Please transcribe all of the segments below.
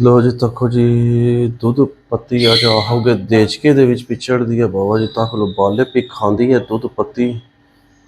ਲੋ ਜੀ ਤੱਕੋ ਜੀ ਦੁੱਧ ਪੱਤੀ ਆ ਜਾ ਹੋਗੇ ਦੇਚਕੇ ਦੇ ਵਿੱਚ ਪਿਛੜਦੀ ਹੈ ਬਾਬਾ ਜੀ ਤੱਕ ਲੋ ਬਾਲੇ ਪੀ ਖਾਂਦੀ ਹੈ ਦੁੱਧ ਪੱਤੀ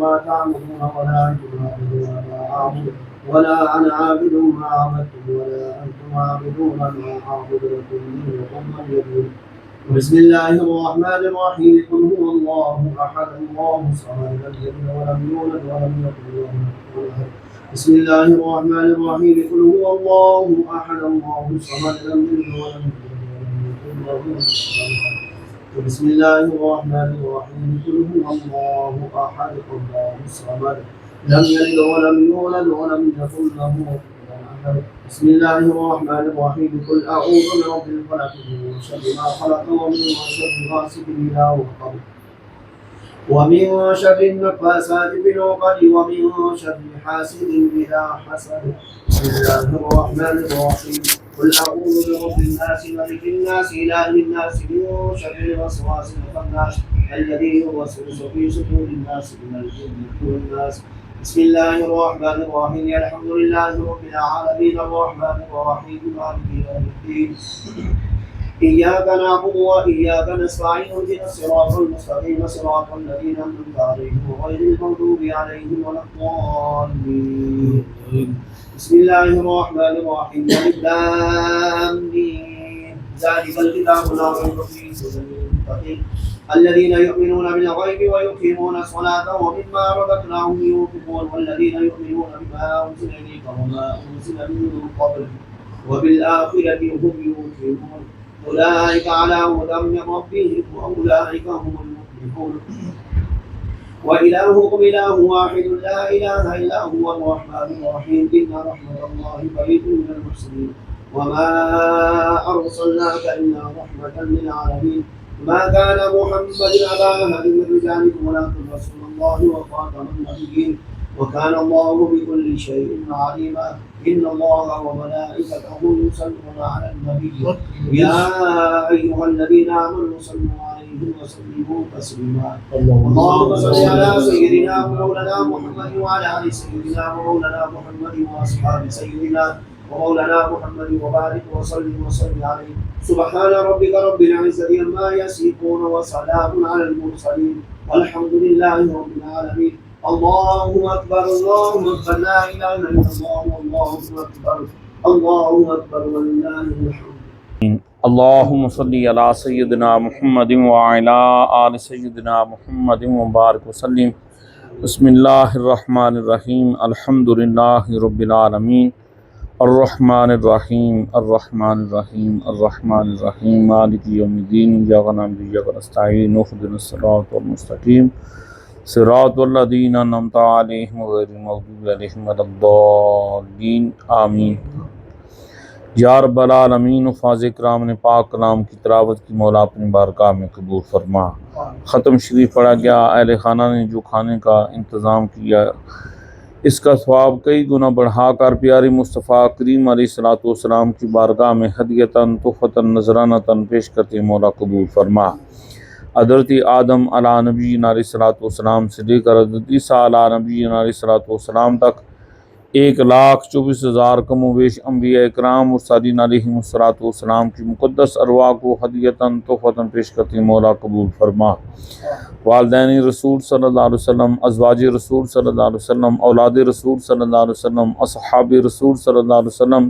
ما تعبدون ولا أنتم عابدون ما أعبد ولا أنا عابد ما عبدتم ولا أنتم عابدون ما أعبد لكم دينكم ولي دين. بسم الله الرحمن الرحيم قل هو الله أحد الله الصمد لم يلد ولم يولد ولم يكن له كفوا أحد. بسم الله الرحمن الرحيم قل هو الله أحد الله الصمد لم يلد ولم يولد ولم يكن له كفوا أحد. بسم الله الرحمن الرحيم قل هو الله أحد الله الصمد لم يلد ولم يولد ولم يكن له كفوا أحد. بسم الله الرحمن الرحيم قل أعوذ برب الفلق من شر ما خلق ومن شر غاسق إذا وقب ومن شر النفاثات في العقد ومن شر حاسد إذا حسد. بسم الله الرحمن الرحيم قل أعوذ برب الناس ملك الناس إله الناس من شر الوسواس الخناس الذي يوسوس في صدور الناس من الجنة والناس. بسم الله الرحمن الرحيم الحمد لله رب العالمين الرحمن الرحيم مالك يوم الدين إياك نعبد وإياك نستعين اهدنا الصراط المستقيم صراط الذين أنعمت عليهم غير المغضوب عليهم ولا الضالين. بسم الله الرحمن الرحيم الف لام ميم ذلك الكتاب لا ريب فيه هدى للمتقين الذين يؤمنون بالغيب ويقيمون الصلاة ومما رزقناهم ينفقون والذين يؤمنون بما أنزل إليك وما أنزل من قبلك وبالآخرة هم يوقنون أولئك على هدى من ربهم وأولئك هم المفلحون. وإلهكم إله واحد لا إله إلا هو الرحمن الرحيم إن رحمة الله قريب من المحسنين. وما أرسلناك إلا رحمة للعالمين ما كان محمد أبا أحد من رجالكم ولكن رسول الله وخاتم النبيين وكان الله بكل شيء عليما إن الله وملائكته يصلون على النبي يا أيها الذين آمنوا صلوا عليه وسلموا تسليما اللهم صل على سيدنا ومولانا محمد وعلى آل سيدنا ومولانا محمد وأصحاب سيدنا ومولانا محمد وبارك وسلم عليه سبحان ربك رب العزة عما يصفون وسلام على المرسلين والحمد لله رب العالمين الله أكبر لا إله إلا الله الله أكبر ولله الحمد اللهم صل على سيدنا محمد وعلى آل سيدنا محمد وبارك وسلم بسم الله الرحمن الرحيم الحمد لله رب العالمين الرحمن الرحيم الرحمن الرحيم الرحمن الرحيم مالك يوم الدين إياك نعبد وإياك نستعين اهدنا الصراط المستقيم صراط الذين أنعمت عليهم غير المغضوب عليهم ولا الضالين آمین۔ یا رب العالمین، حفاظ کرام نے پاک کلام کی تلاوت کی، مولا اپنی بارگاہ میں قبول فرما۔ ختم شریف پڑھا گیا، اہل خانہ نے جو کھانے کا انتظام کیا اس کا ثواب کئی گنا بڑھا کر پیاری مصطفیٰ کریم علیہ الصلوۃ والسلام کی بارگاہ میں ہدیتاً تحفتاً نذرانتاً پیش کرتے مولا قبول فرما۔ حضرت آدم علیہ نبی علیہ الصلوۃ والسلام سے لے کر حضرت عیسیٰ علیہ نبی علیہ الصلوۃ والسلام تک 1,24,000 کم و بیش انبیاء اکرام مرسلین علیہم الصلوۃ والسلام کی مقدس ارواح کو ہدیتاً تحفتاً پیش کرتے مولا قبول فرما۔ والدین رسول صلی اللہ علیہ وسلم، ازواج رسول صلی اللہ علیہ وسلم، اولاد رسول صلی اللہ علیہ وسلم، اصحاب رسول صلی اللہ علیہ وسلم،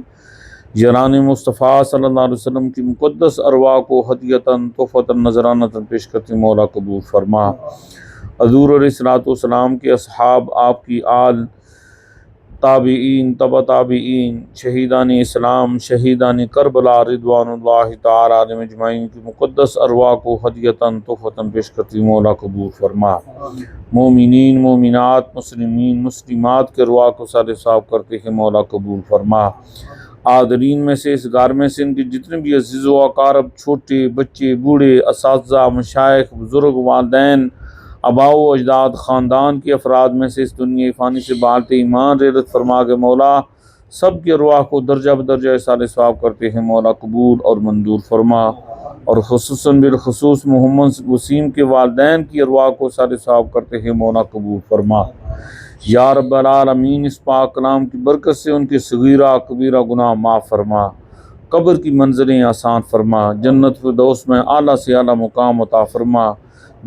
جنان مصطفیٰ صلی اللہ علیہ وسلم کی مقدس ارواح کو ہدیتاً تحفتاً نذرانتاً پیش کرتے مولا قبول فرما۔ حضور علیہ الصلوۃ والسلام کے اصحاب، آپ کی آل، تابعین، تبع تابعین، شہیدان اسلام، شہیدان کربلا رضوان اللہ تعالی علیہم اجمعین کی مقدس ارواح کو ہدیتاً تحفتاً پیش کرتی مولا قبول فرما۔ مومنین، مومنات، مسلمین، مسلمات کے ارواح کو صالح ثواب کرتے ہیں مولا قبول فرما۔ عادلین میں سے، اس گھر میں سے، ان کے جتنے بھی عزیز و اقارب، چھوٹے بچے، بوڑھے، اساتذہ، مشائخ، بزرگ، والدین، آباء و اجداد، خاندان کے افراد میں سے اس دنیا فانی سے بالت ایمان ریلت فرما کے مولا سب کی ارواح کو درجہ بدرجہ صالح ثواب کرتے ہیں مولا قبول اور منظور فرما، اور خصوصاً بالخصوص محمد وسیم کے والدین کی ارواح کو صالح ثواب کرتے ہیں مولا قبول فرما۔ یا رب العالمین، اس پاک کلام کی برکت سے ان کے صغیرہ کبیرہ گناہ معاف فرما، قبر کی منزلیں آسان فرما، جنت فردوس میں اعلیٰ سے اعلیٰ مقام عطا فرما،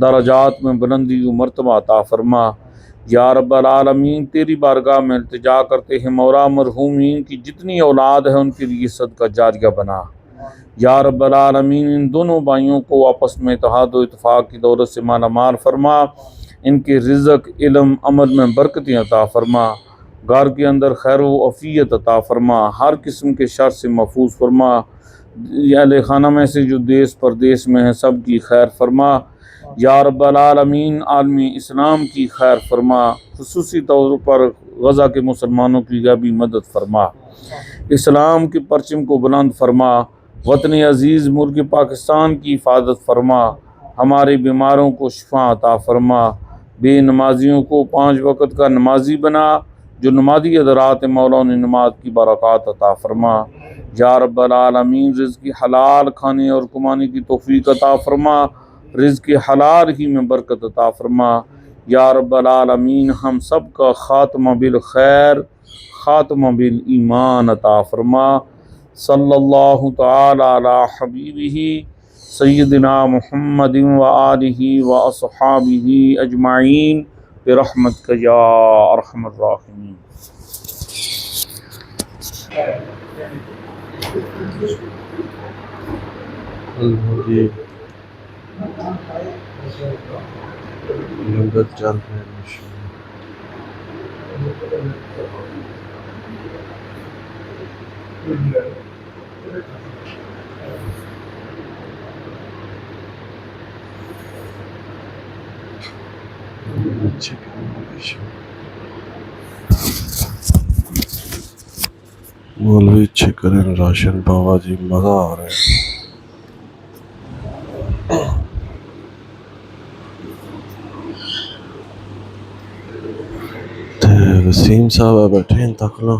درجات میں بلندی و مرتبہ عطا فرما۔ یا رب العالمین، تیری بارگاہ میں التجا کرتے ہیں مولا مرحومین کی جتنی اولاد ہے ان کے لیے صدقہ جاریہ بنا۔ یا رب العالمین، ان دونوں بھائیوں کو آپس میں اتحاد و اتفاق کی دولت سے مالا مال فرما، ان کے رزق، علم، عمل میں برکتیں عطا فرما، گھر کے اندر خیر و عافیت عطا فرما، ہر قسم کے شر سے محفوظ فرما۔ اہل خانہ میں سے جو دیس پردیس میں ہیں سب کی خیر فرما۔ یا رب العالمین، عالم اسلام کی خیر فرما، خصوصی طور پر غزہ کے مسلمانوں کی غیبی مدد فرما، اسلام کے پرچم کو بلند فرما، وطن عزیز ملک پاکستان کی حفاظت فرما، ہمارے بیماروں کو شفا عطا فرما، بے نمازیوں کو 5 وقت کا نمازی بنا، جو نمازی حضرات مولا نے نماز کی برکات عطا فرما۔ یا رب العالمین، رزق حلال کھانے اور کمانے کی توفیق عطا فرما، رزق حلال ہی میں برکت عطا فرما۔ یا رب العالمین، ہم سب کا خاتمہ بالخیر، خاتمہ بالایمان عطا فرما۔ صلی اللہ تعالی علی حبیبہ سیدنا محمد وآلہ واصحابہ اجمعین برحمتک یا ارحم الراحمین۔ جی لنگر چل رہے ہیں ماشاءاللہ۔ اچھا کام ہے ماشاءاللہ۔ مولوی چکن راشن بابا جی مزہ آ رہا ہے. تے وسیم صاحب بیٹھے ہیں تک لو.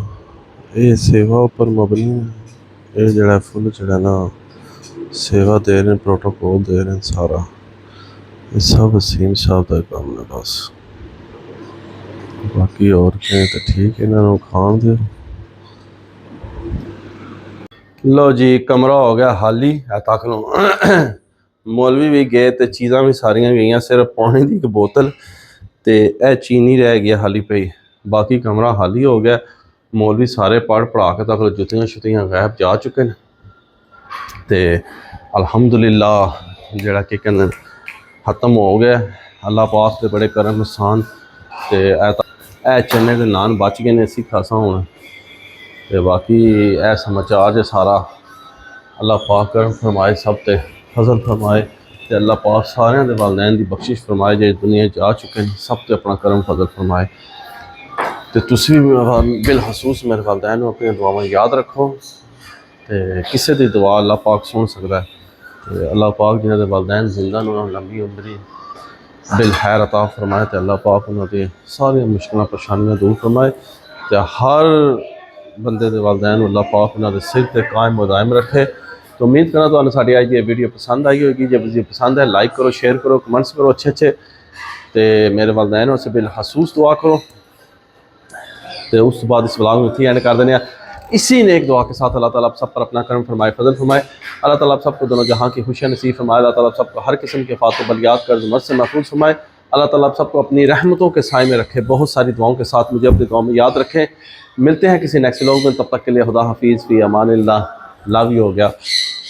یہ سیوا پر مبنی ہے. یہ جڑا فل جڑا نا سیوا دے رہے ہیں, پروٹوکول دے رہے ہیں سارا, یہ سب وسیم صاحب کا کام ہے بس. باقی اور کہیں تو ٹھیک ہے, انہوں کھان دے. لو جی کمرہ ہو گیا خالی تک لو. مولوی بھی گئے تے چیزاں بھی ساریاں گئیاں, صرف پانی دی ایک بوتل تے اے چینی رہ گیا خالی پئی. باقی کمرہ خالی ہو گیا. مولوی سارے پڑھا کے تک جتیاں شتیاں غائب جا چکے ہیں. تے الحمدللہ جڑا کہ کہنے ختم ہو گیا. اللہ پاک دے بڑے کرم احسان تے اے چنے دے نان بچ گئے نے اسی خاصا ہونا. تے باقی اے سماچار جے سارا اللہ پاک کرم فرمائے, سب تے فضل فرمائے تے اللہ پاک سارے دے والدین دی بخشش فرمائے جے دنیا جا چکے ہیں, سب تے اپنا کرم فضل فرمائے. تے تسی بھی بالخصوص میرے والدین اپنی دعاواں یاد رکھو. تے کسے دی دعا اللہ پاک سن سکتا ہے. تے اللہ پاک جنہاں دے والدین زندہ انہاں نوں لمبی عمری بالخیر عطا فرمائے تے اللہ پاک انہاں دی ساری مشکلاں پریشانیاں دور فرمائے تے ہر بندے دے والدین اللہ پاک انہاں دے سر تے قائم و دائم رکھے. تو امید کرنا تمہیں ساری آج یہ ویڈیو پسند آئی ہوگی. جب ویڈیو پسند ہے لائک کرو, شیئر کرو, کمنٹس کرو اچھے اچھے. تے میرے والدین سے بالخصوص دعا کرو. تے اس بعد اس بلاگ میں تھی اینڈ کر دینے. اسی نیک دعا کے ساتھ اللہ تعالیٰ آپ سب پر اپنا کرم فرمائے, فضل فرمائے. اللہ تعالیٰ آپ سب کو دونوں جہاں کی خوشیاں نصیب فرمائے. اللہ تعالیٰ آپ سب کو ہر قسم کے فات و بلیات قرض مرض سے محفوظ فرمائے. اللہ تعالیٰ آپ سب کو اپنی رحمتوں کے سائے میں رکھے. بہت ساری دعاؤں کے ساتھ مجھے اپنی دعاؤں میں یاد رکھیں. ملتے ہیں کسی نیکسٹ ولاگ میں, تب تک کے لیے خدا حافظ, فی امان اللہ. لو یو ہو گیا.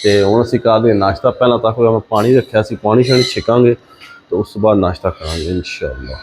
تے ہوں اسی کر دیں ناشتہ, پہلا تک میں پانی رکھا سی, پانی شانی چھکاں گے تو اس بعد ناشتہ کریں گے انشاءاللہ.